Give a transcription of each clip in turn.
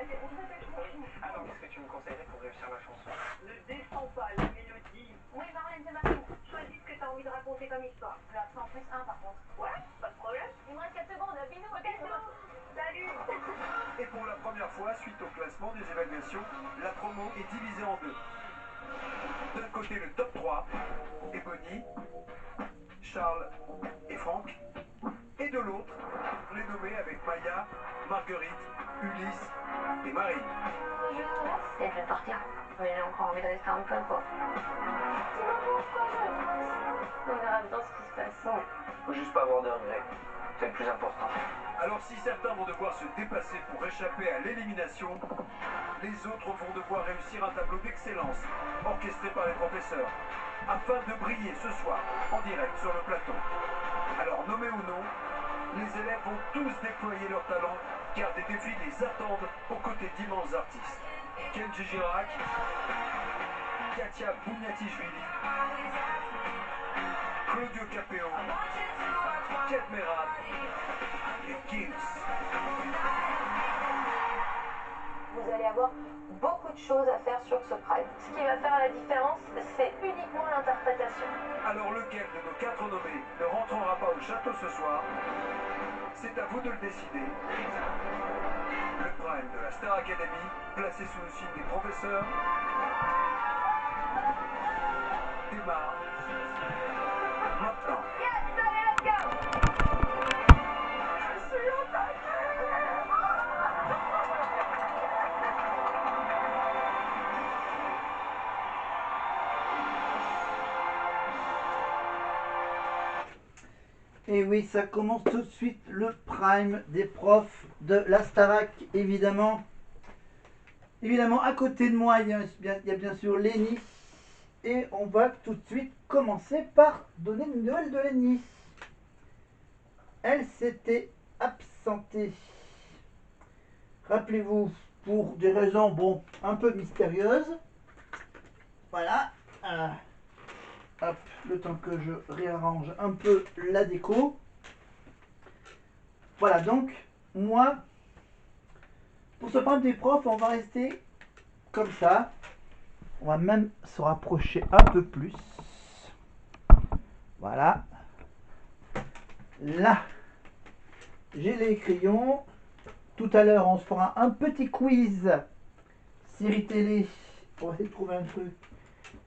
c'est pour ça que je m'en fous. Alors, qu'est-ce que tu me conseillerais pour réussir ma chanson? Ne descends pas la mélodie. Oui, Marlène, c'est Marlène. Choisis ce que t'as envie de raconter comme histoire. La 100 plus 1 par contre. Ouais, pas de problème. Il me reste 4 secondes. Bisous, Bisous. Salut. Et pour la première fois, suite au classement des évaluations, la promo est divisée en deux. D'un côté le top 3, et Bonnie, Charles et Franck. Et de l'autre, les nommés avec Maya, Marguerite, Ulysse et Marie. Et je vais partir. Mais j'ai encore envie de rester un peu, quoi. Dis-moi pourquoi je... On verra bien ce qui se passe. Faut juste pas avoir de regrets. C'est le plus important. Alors si certains vont devoir se dépasser pour échapper à l'élimination, les autres vont devoir réussir un tableau d'excellence, orchestré par les professeurs, afin de briller ce soir, en direct sur le plateau. Alors nommés ou non, les élèves vont tous déployer leur talent, car des défis les attendent aux côtés d'immenses artistes. Kenji Girac, Katia Bouniatichvili, Claudio Capéo, Kate Merab et Gims. Vous allez avoir beaucoup de choses à faire sur ce Pride. Ce qui va faire la différence, c'est uniquement l'interprétation. Alors lequel de nos 4 nommés ne rentrera pas au château ce soir? C'est à vous de le décider. Le Prime de la Star Academy, placé sous le signe des professeurs, démarre maintenant. Yes, allez, let's go. Je suis attaqué. Et oui, ça commence tout de suite le prime des profs de la Starac, évidemment. Évidemment, à côté de moi, il y a bien sûr Lénie. Et on va tout de suite commencer par donner une nouvelle de Lénie. Elle s'était absentée. Rappelez-vous, pour des raisons, bon, un peu mystérieuses. Voilà. Hop, le temps que je réarrange un peu la déco. Voilà, donc, moi, pour ce prime des profs, on va rester comme ça. On va même se rapprocher un peu plus. Voilà. Là, j'ai les crayons. Tout à l'heure, on se fera un petit quiz série télé. On va essayer de trouver un truc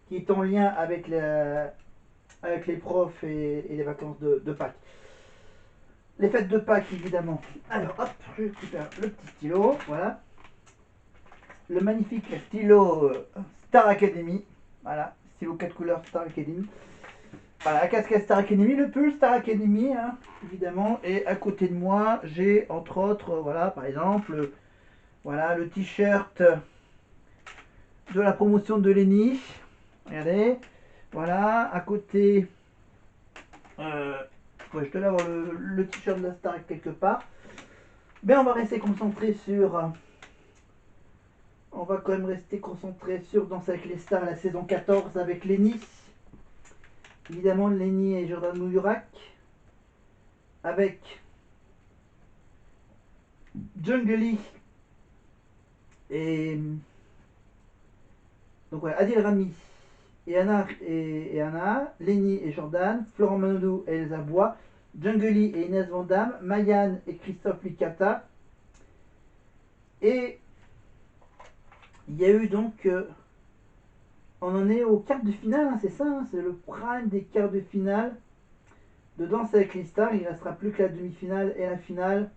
qui est en lien avec les profs et les vacances de Pâques. Les fêtes de Pâques, évidemment. Alors, hop, je récupère le petit stylo. Voilà. Le magnifique stylo Star Academy. Voilà, stylo 4 couleurs Star Academy. Voilà, la casquette Star Academy, le pull Star Academy, hein, évidemment. Et à côté de moi, j'ai entre autres, voilà, par exemple, voilà, le t-shirt de la promotion de Lénie. Regardez. Voilà, à côté, ouais, je dois avoir le t-shirt de la Star quelque part. Mais on va rester concentré sur... On va quand même rester concentré sur Danse avec les stars, la saison 14 avec Lénie. Évidemment, Lénie et Jordan Mouyurac. Avec Jungly et donc voilà, Adil Rami et Anna, Lénie et Jordan, Florent Manodou et Elsa Bois, Jungly et Inès Vandamme, Mayan et Christophe Licata. Et il y a eu donc on en est au quart de finale, hein, c'est ça, hein, c'est le prime des quarts de finale de Danse avec les stars. Il ne restera plus que la demi-finale et la finale.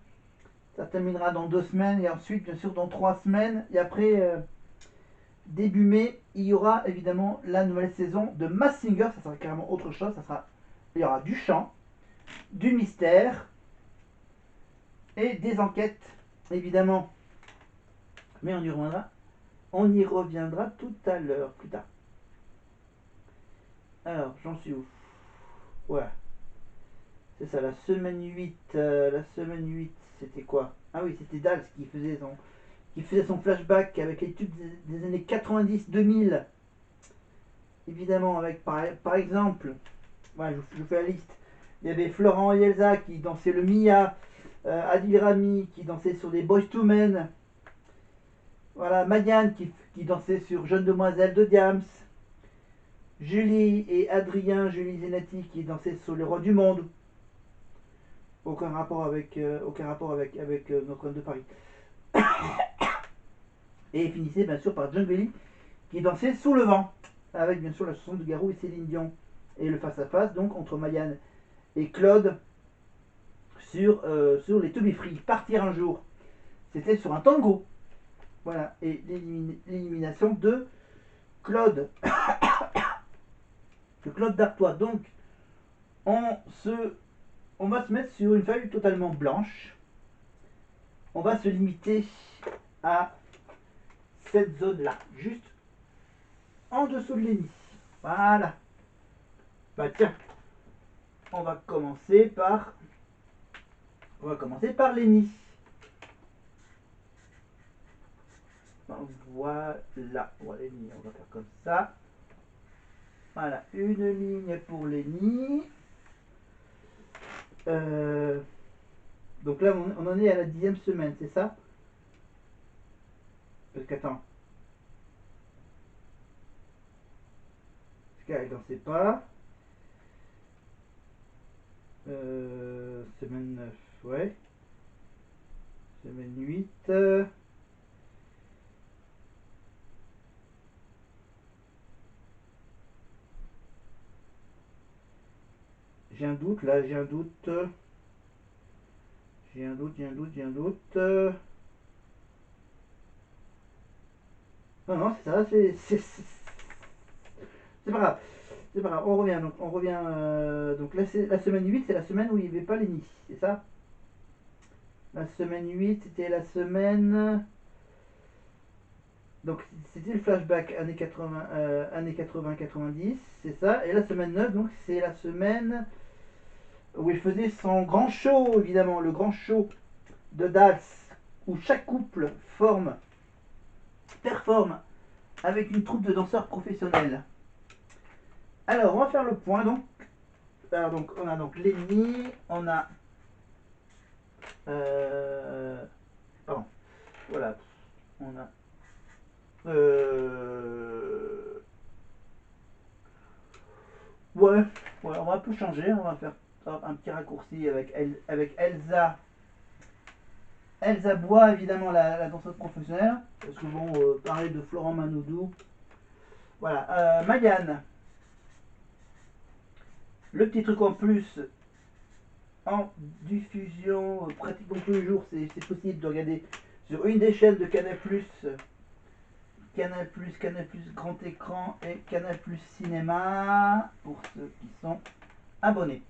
Ça terminera dans 2 semaines et ensuite, bien sûr, dans 3 semaines. Et après, début mai, il y aura évidemment la nouvelle saison de Masked Singer. Ça sera carrément autre chose. Il y aura du chant, du mystère et des enquêtes, évidemment. Mais on y reviendra. On y reviendra tout à l'heure, plus tard. Alors, j'en suis où? Ouais. C'est ça, la semaine 8. La semaine 8, c'était quoi? Ah oui, c'était Dals qui faisait son flashback avec les tubes des années 90-2000. Évidemment, avec par exemple, voilà, je vous fais la liste. Il y avait Florent et Elsa qui dansaient le Mia, Adil Rami qui dansait sur les Boyz II Men, Voilà, Marianne qui dansait sur Jeune Demoiselle de Diams. Julie et Adrien, Julie Zenati qui dansaient sur Le Roi du Monde. Aucun rapport avec Notre-Dame de Paris. Et finissait bien sûr par John Belly qui dansait Sous le vent. Avec bien sûr la chanson de Garou et Céline Dion. Et le face-à-face donc entre Marianne et Claude sur les To Be Free. Partir un jour. C'était sur un tango. Voilà. Et l'élimination de Claude. De Claude Dartois. Donc, on va se mettre sur une feuille totalement blanche. On va se limiter à cette zone-là. Juste en dessous de l'éni. Voilà. Bah tiens. On va commencer par l'éni. Voilà. L'éni, on va faire comme ça. Voilà, une ligne pour l'éni. Donc là, on en est à la 10e semaine, c'est ça? Parce qu'attends. Parce qu'elle dansait pas. Semaine 9, ouais. Semaine 8. J'ai un doute là, j'ai un doute. Non, non, c'est ça, c'est pas grave. C'est pas grave, on revient. Donc là, c'est la semaine 8, c'est la semaine où il n'y avait pas les nids, c'est ça? La semaine 8, c'était la semaine. Donc c'était le flashback années 80-90, c'est ça. Et la semaine 9, donc c'est la semaine où il faisait son grand show, évidemment, le grand show de Dals, où chaque couple performe avec une troupe de danseurs professionnels. Alors, on va faire le point, donc. Alors, donc on a donc l'ennemi, on a... pardon, voilà, on a... Ouais, on va un peu changer, on va faire un petit raccourci avec Elsa. Elsa Bois, évidemment, la danseuse professionnelle. Parce que bon, parler de Florent Manoudou. Voilà, Marianne. Le petit truc en plus, en diffusion, pratiquement tous les jours, c'est possible de regarder sur une des chaînes de Canal+, Canal+, Grand Écran et Canal+ Cinéma, pour ceux qui sont abonnés.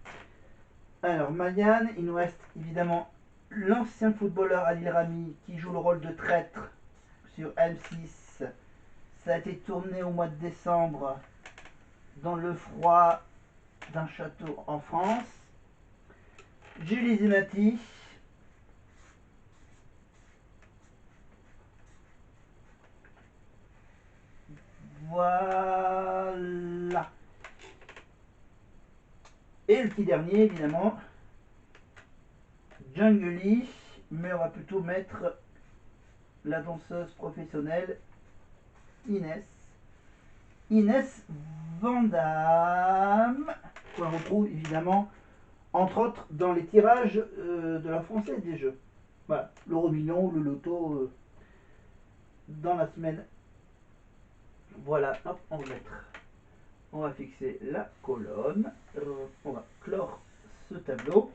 Alors, Marianne, il nous reste évidemment l'ancien footballeur Adil Rami qui joue le rôle de traître sur M6. Ça a été tourné au mois de décembre dans le froid d'un château en France. Julie Zenati. Voilà. Et le petit dernier, évidemment, Jungle Lee, mais on va plutôt mettre la danseuse professionnelle Inès Vandamme, qu'on retrouve évidemment, entre autres, dans les tirages de la Française des Jeux. Voilà, l'euro million, le loto, dans la semaine. Voilà, hop, on va mettre. On va fixer la colonne. On va clore ce tableau.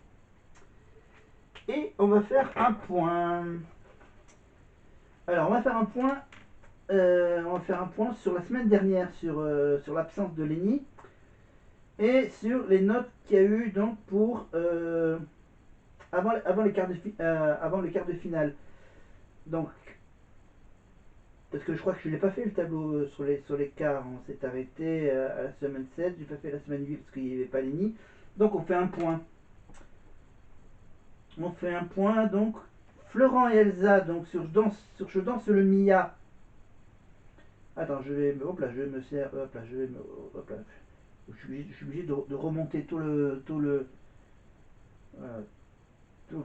Et on va faire un point. Alors, on va faire un point sur la semaine dernière, sur l'absence de Lenny et sur les notes qu'il y a eu donc pour avant les quarts de finale. Donc, parce que je crois que je ne l'ai pas fait le tableau sur les quarts, on s'est arrêté à la semaine 7, j'ai pas fait la semaine 8 parce qu'il n'y avait pas Lenny. Donc on fait un point. Donc Florent et Elsa, donc sur Je danse le Mia. Attends, je vais me servir. Je suis obligé de remonter tout le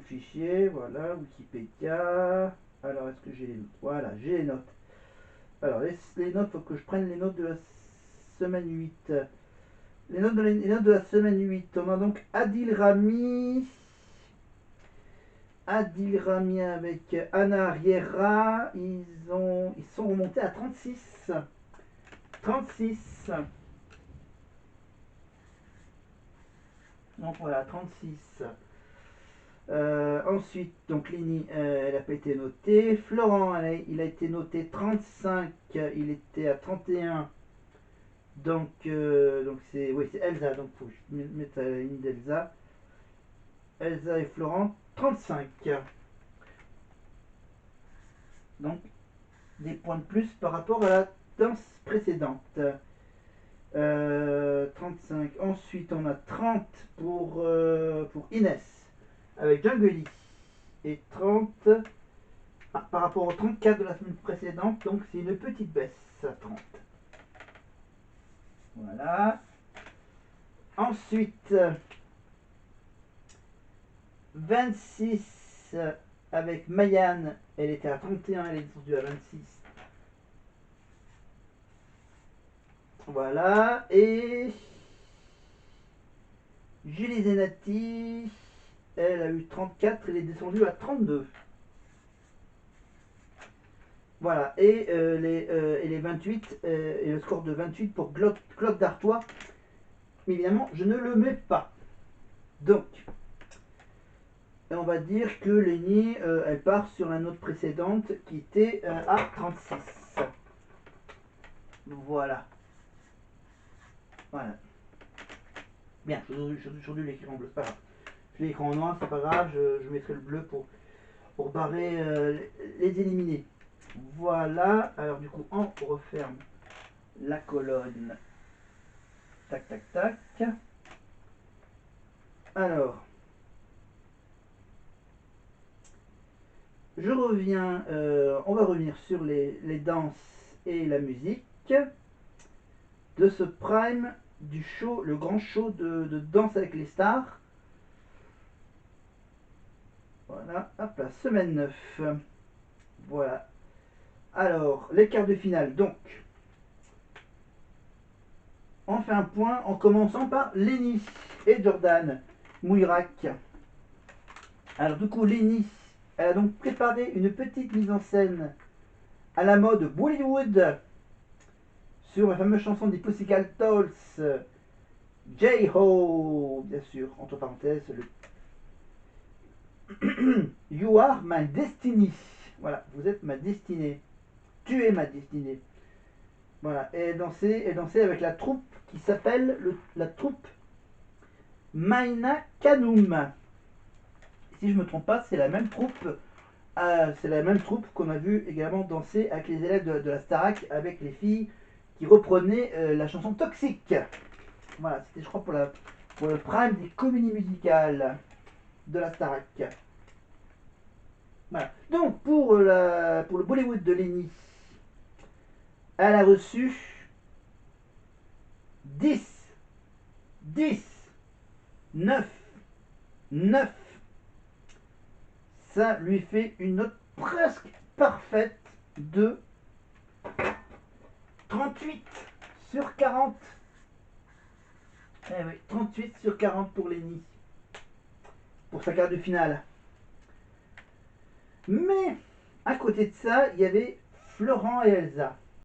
fichier. Voilà, Wikipédia. Alors, est-ce que j'ai les notes? Voilà, j'ai les notes. Alors, les notes, faut que je prenne les notes de la semaine 8. Les notes de la semaine 8. On a donc Adil Rami. Adil Rami avec Anna Riera. Ils sont remontés à 36. 36. Donc voilà, 36. Ensuite, donc Lénie, elle n'a pas été notée. Florent, il a été noté 35. Il était à 31. Donc c'est oui, c'est Elsa. Donc faut que je mette la ligne d'Elsa. Elsa et Florent, 35. Donc des points de plus par rapport à la danse précédente. 35. Ensuite, on a 30 pour Inès avec Jungeli. Et 30 par rapport au 34 de la semaine précédente. Donc, c'est une petite baisse à 30. Voilà. Ensuite, 26 avec Mayanne. Elle était à 31, elle est descendue à 26. Voilà, et Julie Zenati, elle a eu 34, elle est descendue à 32. Voilà, et les 28, et le score de 28 pour Claude Dartois, mais évidemment, je ne le mets pas. Donc, on va dire que Lénie, elle part sur la note précédente qui était à 36. Voilà. Voilà. Bien, je dû l'écrire en bleu, c'est pas grave. Je l'ai écrit en noir, c'est pas grave, je mettrai le bleu pour barrer les éliminés. Voilà, alors du coup, on referme la colonne. Tac, tac, tac. Alors, je reviens, on va revenir sur les danses et la musique de ce prime du show, le grand show de Danse avec les stars. Voilà, hop là, semaine 9. Voilà. Alors, les quarts de finale, donc. On fait un point en commençant par Lénie et Jordan Mouirac. Alors du coup, Lénie, elle a donc préparé une petite mise en scène à la mode Bollywood sur la fameuse chanson des Pussycat Dolls, J-Ho, bien sûr, entre parenthèses, le You are my destiny. Voilà, vous êtes ma destinée. Tu es ma destinée. Voilà, et danser avec la troupe qui s'appelle la troupe Maina Kanum. Si je ne me trompe pas, c'est la même troupe. C'est la même troupe qu'on a vu également danser avec les élèves de la Starac, avec les filles qui reprenaient la chanson Toxique. Voilà, c'était je crois pour le prime des comédies musicales de la Starac. Voilà. Donc pour le Bollywood de Lénie, elle a reçu 10, 9. Ça lui fait une note presque parfaite de 38 sur 40. Eh oui, 38 sur 40 pour Lénie. Pour sa quart de finale. Mais, à côté de ça, il y avait Florent et Elsa.